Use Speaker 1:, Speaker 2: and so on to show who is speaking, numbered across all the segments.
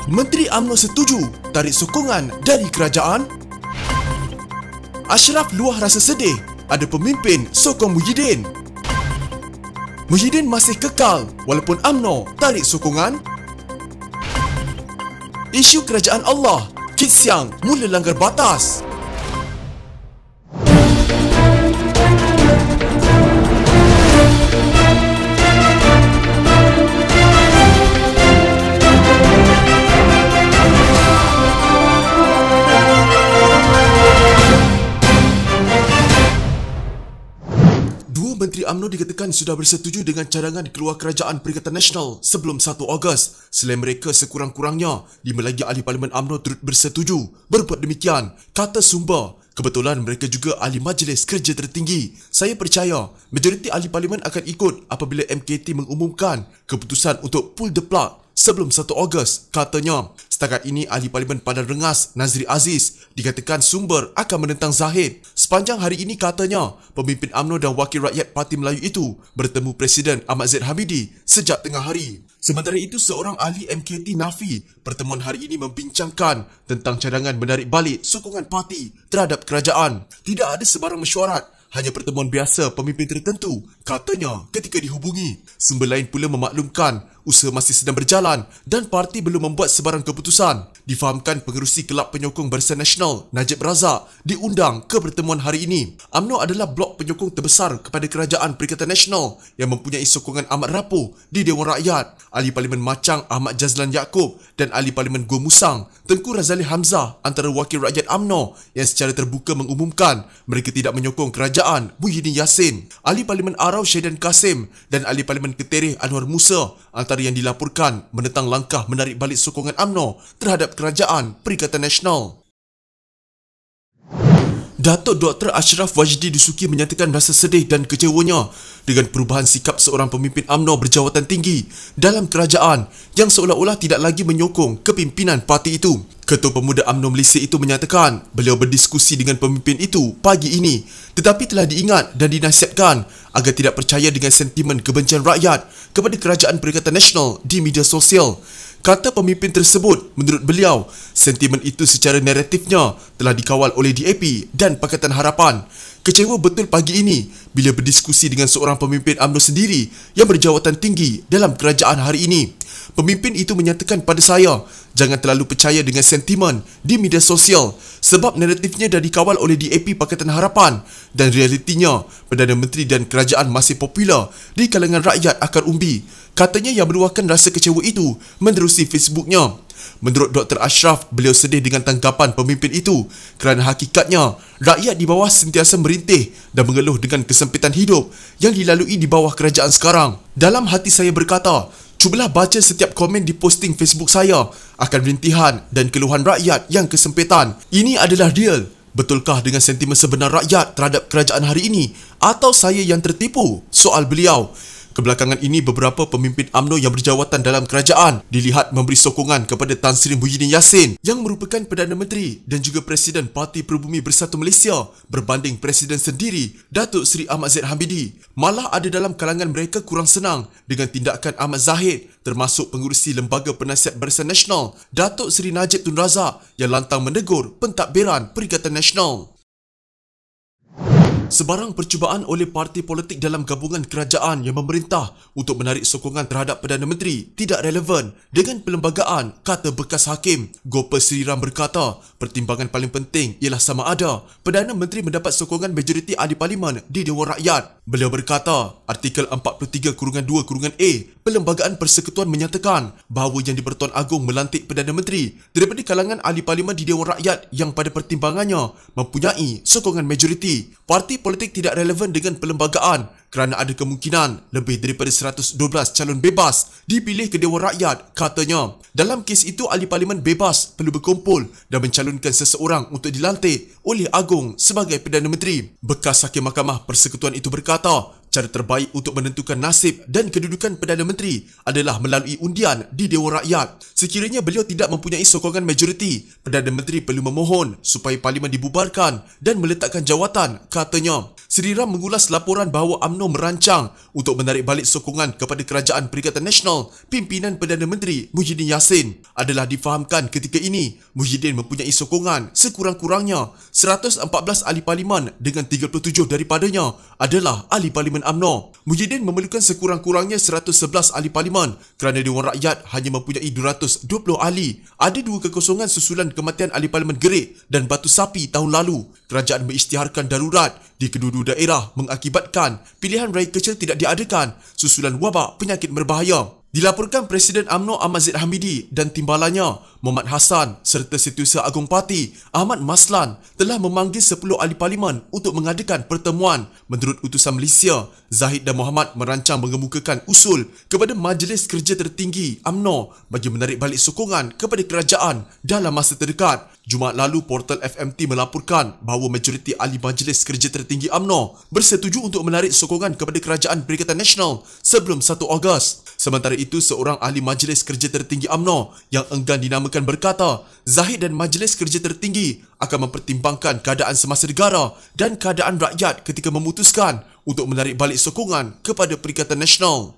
Speaker 1: Menteri UMNO setuju tarik sokongan dari kerajaan. Ashraf luah rasa sedih ada pemimpin sokong Muhyiddin. Muhyiddin masih kekal walaupun UMNO tarik sokongan. Isu kerajaan Allah, Kit Siang mula langgar batas. Menteri UMNO dikatakan sudah bersetuju dengan cadangan keluar kerajaan Perikatan Nasional sebelum 1 Ogos. Selain mereka, sekurang-kurangnya 5 lagi ahli Parlimen UMNO turut bersetuju berbuat demikian, kata sumber. Kebetulan mereka juga ahli Majlis Kerja Tertinggi. Saya percaya majoriti ahli Parlimen akan ikut apabila MKT mengumumkan keputusan untuk pull the plug sebelum 1 Ogos, katanya. Setakat ini, ahli Parlimen Padang Rengas Nazri Aziz dikatakan sumber akan menentang Zahid. Sepanjang hari ini, katanya, pemimpin UMNO dan Wakil Rakyat Parti Melayu itu bertemu Presiden Ahmad Zaid Hamidi sejak tengah hari. Sementara itu, seorang ahli MKT nafi pertemuan hari ini membincangkan tentang cadangan menarik balik sokongan parti terhadap kerajaan. Tidak ada sebarang mesyuarat, hanya pertemuan biasa pemimpin tertentu, katanya ketika dihubungi. Sumber lain pula memaklumkan usaha masih sedang berjalan dan parti belum membuat sebarang keputusan. Difahamkan pengerusi Kelab Penyokong Barisan Nasional Najib Razak diundang ke pertemuan hari ini. UMNO adalah blok penyokong terbesar kepada kerajaan Perikatan Nasional yang mempunyai sokongan amat rapuh di Dewan Rakyat. Ahli Parlimen Machang Ahmad Jazlan Yaakob dan ahli Parlimen Gua Musang Tengku Razali Hamzah antara wakil rakyat UMNO yang secara terbuka mengumumkan mereka tidak menyokong kerajaan Muhyiddin Yassin. Ahli Parlimen Arau Syedan Kasim dan ahli Parlimen Ketereh Anwar Musa antara yang dilaporkan menentang langkah menarik balik sokongan UMNO terhadap kerajaan Perikatan Nasional. Datuk Dr. Ashraf Wajdi Dusuki menyatakan rasa sedih dan kecewanya dengan perubahan sikap seorang pemimpin UMNO berjawatan tinggi dalam kerajaan yang seolah-olah tidak lagi menyokong kepimpinan parti itu. Ketua Pemuda UMNO Malaysia itu menyatakan beliau berdiskusi dengan pemimpin itu pagi ini, tetapi telah diingat dan dinasihatkan agar tidak percaya dengan sentimen kebencian rakyat kepada kerajaan Perikatan Nasional di media sosial. Kata pemimpin tersebut, menurut beliau, sentimen itu secara naratifnya telah dikawal oleh DAP dan Pakatan Harapan. Kecewa betul pagi ini bila berdiskusi dengan seorang pemimpin UMNO sendiri yang berjawatan tinggi dalam kerajaan hari ini. Pemimpin itu menyatakan pada saya, jangan terlalu percaya dengan sentimen di media sosial sebab naratifnya dah dikawal oleh DAP Pakatan Harapan dan realitinya Perdana Menteri dan kerajaan masih popular di kalangan rakyat akar umbi. Katanya yang meluahkan rasa kecewa itu menerusi Facebooknya. Menurut Dr. Ashraf, beliau sedih dengan tanggapan pemimpin itu kerana hakikatnya rakyat di bawah sentiasa merintih dan mengeluh dengan kesempitan hidup yang dilalui di bawah kerajaan sekarang. Dalam hati saya berkata, cubalah baca setiap komen di posting Facebook saya akan rintihan dan keluhan rakyat yang kesempitan. Ini adalah real. Betulkah dengan sentimen sebenar rakyat terhadap kerajaan hari ini atau saya yang tertipu? Soal beliau. Kebelakangan ini, beberapa pemimpin UMNO yang berjawatan dalam kerajaan dilihat memberi sokongan kepada Tan Sri Muhyiddin Yassin yang merupakan Perdana Menteri dan juga Presiden Parti Perubumi Bersatu Malaysia berbanding Presiden sendiri, Datuk Seri Ahmad Zaid Hamidi. Malah ada dalam kalangan mereka kurang senang dengan tindakan Ahmad Zahid, termasuk pengurusi Lembaga Penasihat Barisan Nasional, Datuk Seri Najib Tun Razak yang lantang menegur pentadbiran Perikatan Nasional. Sebarang percubaan oleh parti politik dalam gabungan kerajaan yang memerintah untuk menarik sokongan terhadap Perdana Menteri tidak relevan dengan perlembagaan, kata bekas hakim. Gopal Sriram berkata, pertimbangan paling penting ialah sama ada Perdana Menteri mendapat sokongan majoriti ahli parlimen di Dewan Rakyat. Beliau berkata, artikel 43(2)(a) Perlembagaan Persekutuan menyatakan bahawa Yang di-Pertuan Agong melantik Perdana Menteri daripada kalangan ahli parlimen di Dewan Rakyat yang pada pertimbangannya mempunyai sokongan majoriti. Parti politik tidak relevan dengan perlembagaan kerana ada kemungkinan lebih daripada 112 calon bebas dipilih ke Dewan Rakyat, katanya. Dalam kes itu, ahli parlimen bebas perlu berkumpul dan mencalonkan seseorang untuk dilantik oleh Agong sebagai Perdana Menteri. Bekas Hakim Mahkamah Persekutuan itu berkata, cara terbaik untuk menentukan nasib dan kedudukan Perdana Menteri adalah melalui undian di Dewan Rakyat. Sekiranya beliau tidak mempunyai sokongan majoriti, Perdana Menteri perlu memohon supaya Parlimen dibubarkan dan meletakkan jawatan, katanya. Sri Ram mengulas laporan bahawa UMNO merancang untuk menarik balik sokongan kepada Kerajaan Perikatan Nasional. Pimpinan Perdana Menteri Muhyiddin Yassin adalah difahamkan ketika ini Muhyiddin mempunyai sokongan sekurang-kurangnya 114 ahli parlimen dengan 37 daripadanya adalah ahli parlimen UMNO. Muhyiddin memerlukan sekurang-kurangnya 111 ahli parlimen kerana Dewan Rakyat hanya mempunyai 220 ahli. Ada dua kekosongan susulan kematian ahli parlimen Gerik dan Batu Sapi tahun lalu. Kerajaan mengisytiharkan darurat di kedua-dua daerah mengakibatkan pilihan raya kecil tidak diadakan susulan wabak penyakit berbahaya. Dilaporkan Presiden UMNO Ahmad Zaid Hamidi dan timbalannya Muhammad Hassan serta Setiausaha Agung Parti Ahmad Maslan telah memanggil 10 ahli parlimen untuk mengadakan pertemuan. Menurut utusan Malaysia, Zahid dan Muhammad merancang mengemukakan usul kepada Majlis Kerja Tertinggi UMNO bagi menarik balik sokongan kepada kerajaan dalam masa terdekat. Jumaat lalu, portal FMT melaporkan bahawa majoriti ahli Majlis Kerja Tertinggi UMNO bersetuju untuk menarik sokongan kepada Kerajaan Perikatan Nasional sebelum 1 Ogos. Sementara itu, seorang ahli Majlis Kerja Tertinggi UMNO yang enggan dinamakan berkata, Zahid dan Majlis Kerja Tertinggi akan mempertimbangkan keadaan semasa negara dan keadaan rakyat ketika memutuskan untuk menarik balik sokongan kepada Perikatan Nasional.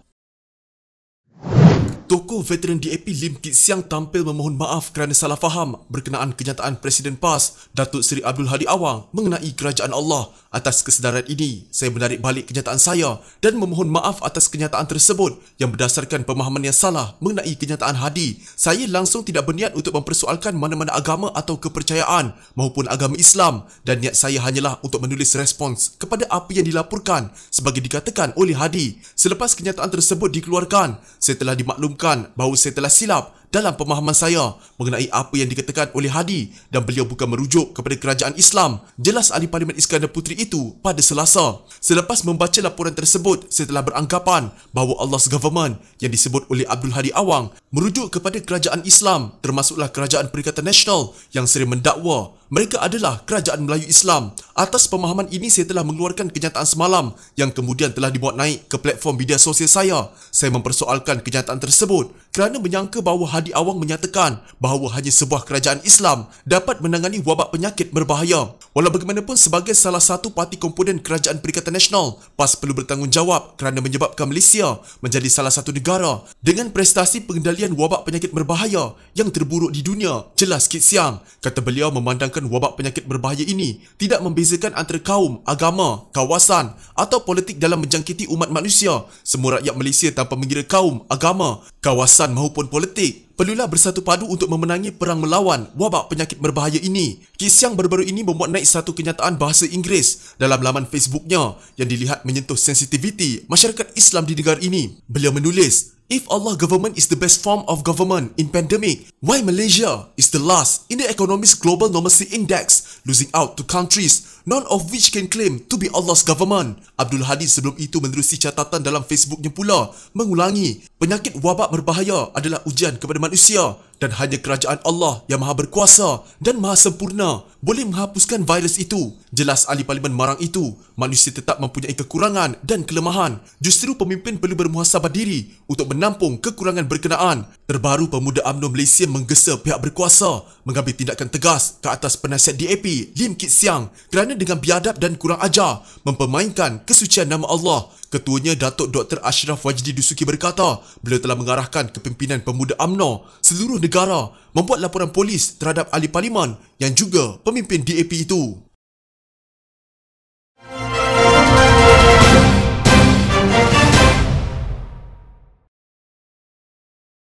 Speaker 1: Tokoh veteran DAP Lim Kit Siang tampil memohon maaf kerana salah faham berkenaan kenyataan Presiden PAS Datuk Seri Abdul Hadi Awang mengenai kerajaan Allah. Atas kesedaran ini, saya menarik balik kenyataan saya dan memohon maaf atas kenyataan tersebut yang berdasarkan pemahaman yang salah mengenai kenyataan Hadi. Saya langsung tidak berniat untuk mempersoalkan mana-mana agama atau kepercayaan maupun agama Islam dan niat saya hanyalah untuk menulis respons kepada apa yang dilaporkan sebagai dikatakan oleh Hadi. Selepas kenyataan tersebut dikeluarkan, saya telah dimaklumkan bahawa saya telah silap dalam pemahaman saya mengenai apa yang dikatakan oleh Hadi dan beliau bukan merujuk kepada kerajaan Islam, jelas Ahli Parlimen Iskandar Puteri itu pada Selasa. Selepas membaca laporan tersebut, saya telah beranggapan bahawa Allah's Government yang disebut oleh Abdul Hadi Awang merujuk kepada kerajaan Islam, termasuklah Kerajaan Perikatan Nasional yang sering mendakwa mereka adalah kerajaan Melayu Islam. Atas pemahaman ini, saya telah mengeluarkan kenyataan semalam yang kemudian telah dibuat naik ke platform media sosial saya. Saya mempersoalkan kenyataan tersebut kerana menyangka bahawa Hadi Awang menyatakan bahawa hanya sebuah kerajaan Islam dapat menangani wabak penyakit berbahaya. Walau bagaimanapun, sebagai salah satu parti komponen Kerajaan Perikatan Nasional, PAS perlu bertanggungjawab kerana menyebabkan Malaysia menjadi salah satu negara dengan prestasi pengendalian wabak penyakit berbahaya yang terburuk di dunia, jelas Kit Siang. Kata beliau, memandangkan wabak penyakit berbahaya ini tidak membezakan antara kaum, agama, kawasan atau politik dalam menjangkiti umat manusia. Semua rakyat Malaysia tanpa mengira kaum, agama, kawasan maupun politik perlulah bersatu padu untuk memenangi perang melawan wabak penyakit berbahaya ini. Kit Siang baru-baru ini membuat naik satu kenyataan bahasa Inggeris dalam laman Facebooknya yang dilihat menyentuh sensitiviti masyarakat Islam di negara ini. Beliau menulis, "If Allah government is the best form of government in pandemic, why Malaysia is the last in the Economist Global Normalcy Index, losing out to countries none of which can claim to be Allah's government?" Abdul Hadi sebelum itu menerusi catatan dalam Facebooknya pula mengulangi, penyakit wabak berbahaya adalah ujian kepada manusia dan hanya kerajaan Allah yang maha berkuasa dan maha sempurna boleh menghapuskan virus itu. Jelas ahli parlimen marang itu, manusia tetap mempunyai kekurangan dan kelemahan. Justru pemimpin perlu bermuhasabah diri untuk menampung kekurangan berkenaan. Terbaru, pemuda UMNO Malaysia menggesa pihak berkuasa mengambil tindakan tegas ke atas penasihat DAP Lim Kit Siang kerana dengan biadab dan kurang ajar mempermainkan kesucian nama Allah. Ketuanya Datuk Dr. Ashraf Wajdi Dusuki berkata beliau telah mengarahkan kepimpinan pemuda UMNO seluruh negara membuat laporan polis terhadap ahli parlimen yang juga pemimpin DAP itu.